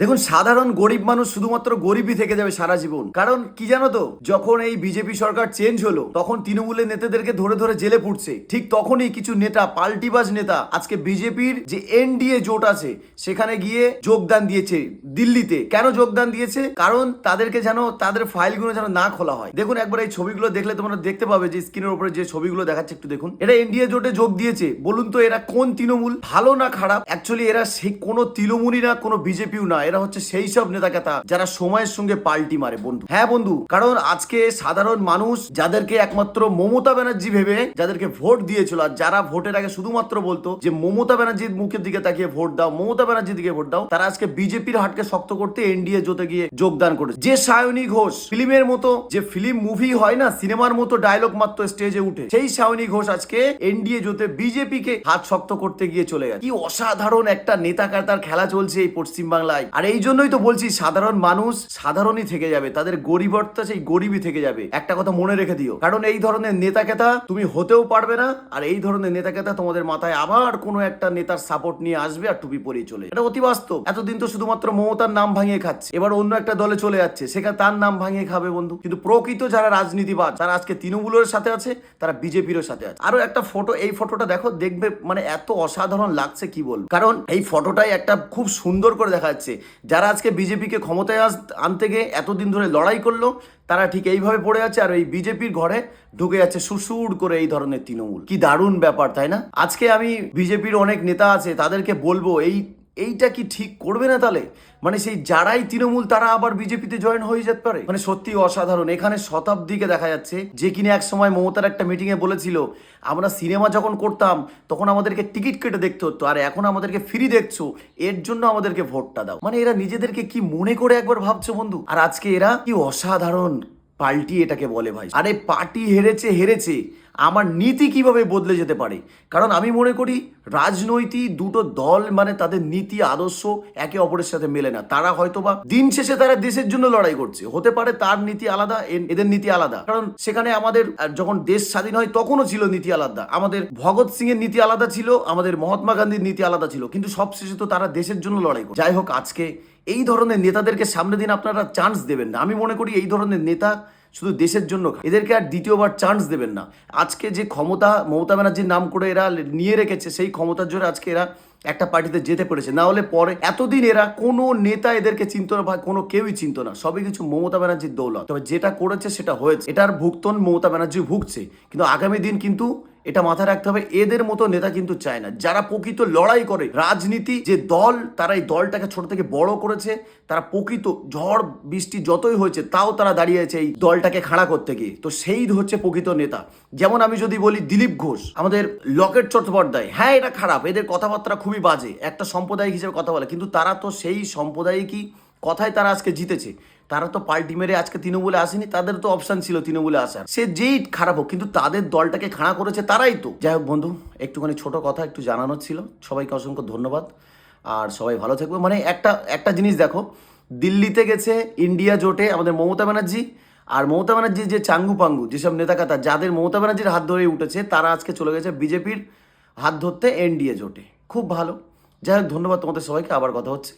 দেখুন, সাধারণ গরিব মানুষ শুধুমাত্র গরিবই থেকে যাবে সারা জীবন। কারণ কি জানো তো, যখন এই বিজেপি সরকার চেঞ্জ হলো তখন তৃণমূলের নেতাদেরকে ধরে ধরে জেলে পুড়ছে। ঠিক তখনই কিছু নেতা, পাল্টিবাজ নেতা, আজকে বিজেপির যে এনডিএ জোট আছে সেখানে গিয়ে যোগদান দিয়েছে দিল্লিতে। কেন যোগদান দিয়েছে? কারণ তাদেরকে যেন তাদের ফাইলগুলো যেন না খোলা হয়। দেখুন একবার এই ছবিগুলো দেখলে তোমরা দেখতে পাবে যে স্ক্রিনের উপরে যে ছবিগুলো দেখাচ্ছে, একটু দেখুন। এরা এনডিএ জোটে যোগ দিয়েছে। বলুন তো এরা কোন তৃণমূল, ভালো না খারাপ? অ্যাকচুয়ালি এরা সেই কোনো তৃণমূলই না, কোনো বিজেপিও না। এরা হচ্ছে সেই সব নেতাকেতা যারা সময়ের সঙ্গে পাল্টি মারে বন্ধু। হ্যাঁ বন্ধু, কারণ আজকে সাধারণ মানুষ যাদেরকে একমাত্র মমতা ব্যানার্জি ভেবে যাদেরকে ভোট দিয়েছিল, আর যারা ভোটের আগে শুধুমাত্র বলতো যে মমতা ব্যানার্জির মুখের দিকে তাকিয়ে ভোট দাও, মমতা ব্যানার্জির দিকে ভোট দাও, তারা আজকে বিজেপির হাটকে শক্ত করতে এনডিএ জোটে গিয়ে যোগদান করেছে। যে সায়নী ঘোষ ফিল্মের মতো, যে ফিল্ম মুভি হয় না, সিনেমার মতো ডায়লগ মাত্র স্টেজে উঠে, সেই সায়নী ঘোষ আজকে এনডিএ জোটে বিজেপিকে হাত শক্ত করতে গিয়ে চলে গেছে। কি অসাধারণ একটা নেতাকার খেলা চলছে এই পশ্চিমবাংলায়। আর এই জন্যই তো বলছি, সাধারণ মানুষ সাধারণই থেকে যাবে, তাদের গরিবর্তা সেই গরিবই থেকে যাবে। একটা কথা মনে রেখে দিও, কারণ এই ধরনের নেতাকেতা তুমি হতেও পারবে না। আর এই ধরনের নেতাকেতা তোমাদের মাথায় আবার কোনো একটা নেতার সাপোর্ট নিয়ে আসবে আর টুপি পরিয়ে চলে। এটা অতি বাস্তব। এতদিন তো শুধুমাত্র মমতার নাম ভাঙিয়ে খাচ্ছে, এবার অন্য একটা দলে চলে যাচ্ছে, সেখানে তার নাম ভাঙিয়ে খাবে বন্ধু। কিন্তু প্রকৃত যারা রাজনীতিবাদ, যারা আজকে তৃণমূলের সাথে আছে, তারা বিজেপির সাথে আছে। আরো একটা ফটো, এই ফটোটা দেখো, দেখবে মানে এত অসাধারণ লাগছে কি বলবো। কারণ এই ফটোটাই একটা খুব সুন্দর করে দেখা যাচ্ছে, যারা আজকে বিজেপিকে ক্ষমতায় আনতে গিয়ে এতদিন ধরে লড়াই করলো, তারা ঠিক এইভাবে পড়ে আছে, আর এই বিজেপির ঘরে ঢুকে যাচ্ছে সুসুর করে এই ধরনের তৃণমূল। কি দারুণ ব্যাপার, তাই না? আজকে আমি বিজেপির অনেক নেতা আছে, তাদেরকে বলবো এইটা কি ঠিক করবে না তাহলে? মানে সেই যারাই তৃণমূল তারা আবার বিজেপিতে জয়েন হয়ে যেতে পারে। মানে সত্যি অসাধারণ। এখানে শতাব্দীকে দেখা যাচ্ছে, যে কিনা এক সময় মমতার একটা মিটিং এ বলেছিল, আমরা সিনেমা যখন করতাম তখন আমাদেরকে টিকিট কেটে দেখতে হতো, আর এখন আমাদেরকে ফ্রি দেখছো, এর জন্য আমাদেরকে ভোটটা দাও। মানে এরা নিজেদেরকে কি মনে করে একবার ভাবছো বন্ধু। আর আজকে এরা কি অসাধারণ পাল্টি এটাকে বলে ভাই। আরে পার্টি হেরেছে, আমার নীতি কিভাবে বদলে যেতে পারে? কারণ আমি মনে করি রাজনৈতিক দুটো দল মানে তাদের নীতি আদর্শ একে অপরের সাথে মেলে না। তারা হয়তোবা দিন শেষে তারা দেশের জন্য লড়াই করছে, হতে পারে তার নীতি আলাদা, এদের নীতি আলাদা। কারণ সেখানে আমাদের যখন দেশ স্বাধীন হয় তখনও ছিল নীতি আলাদা, আমাদের ভগৎ সিং এর নীতি আলাদা ছিল, আমাদের মহাত্মা গান্ধীর নীতি আলাদা ছিল, কিন্তু সবশেষে তো তারা দেশের জন্য লড়াই করে। যাই হোক, আজকে এই ধরনের নেতাদেরকে সামনে দিন আপনারা চান্স দেবেন না। আমি মনে করি এই ধরনের নেতা শুধু দেশের জন্য, এদেরকে আর দ্বিতীয়বার চান্স দেবেন না। আজকে যে ক্ষমতা মমতা ব্যানার্জির নাম করে এরা নিয়ে রেখেছে, সেই ক্ষমতার জোরে আজকে এরা একটা পার্টিতে যেতে পেরেছে। না হলে পরে এতদিন এরা কোনো নেতা এদেরকে চিনতো না, বা কোনো কেউই চিনতো না। সবই কিছু মমতা ব্যানার্জির দৌলত। তবে যেটা করেছে সেটা হয়েছে, এটার ভুগতন মমতা ব্যানার্জি ভুগছে। কিন্তু আগামী দিন কিন্তু এটা মাথায় রাখতে হবে, এদের মতো নেতা কিন্তু চায় না। যারা প্রকৃত লড়াই করে রাজনীতি, যে দল, তারা এই দলটাকে ছোট থেকে বড় করেছে, তারা প্রকৃত ঝড় বৃষ্টি যতই হয়েছে তাও তারা দাঁড়িয়েছে এই দলটাকে খাড়া করতে গিয়ে। তো সেই হচ্ছে প্রকৃত নেতা। যেমন আমি যদি বলি দিলীপ ঘোষ, আমাদের লকেট চট্টোপাধ্যায়, হ্যাঁ এটা খারাপ, এদের কথাবার্তা খুবই বাজে, একটা সাম্প্রদায়িক হিসেবে কথা বলে, কিন্তু তারা তো সেই সাম্প্রদায়িকই কথায় তারা আজকে জিতেছে। তারা তো পাল্টি মেরে আজকে তৃণমূলে আসেনি, তাদের তো অপশন ছিল তৃণমূলে আসার। সে যেই খারাপ হোক, কিন্তু তাদের দলটাকে খাড়া করেছে তারাই তো। যাই হোক বন্ধু, একটুখানি ছোট কথা একটু জানানোর ছিল। সবাইকে অসংখ্য ধন্যবাদ, আর সবাই ভালো থাকবে। মানে একটা জিনিস দেখো, দিল্লিতে গেছে ইন্ডিয়া জোটে আমাদের মমতা ব্যানার্জি, আর মমতা ব্যানার্জির যে চাঙ্গু পাঙ্গু যেসব নেতাকাতা, যাদের মমতা ব্যানার্জির হাত ধরে উঠেছে, তারা আজকে চলে গেছে বিজেপির হাত ধরতে এনডিএ জোটে। খুব ভালো। যাই হোক, ধন্যবাদ তোমাদের সবাইকে, আবার কথা হচ্ছে।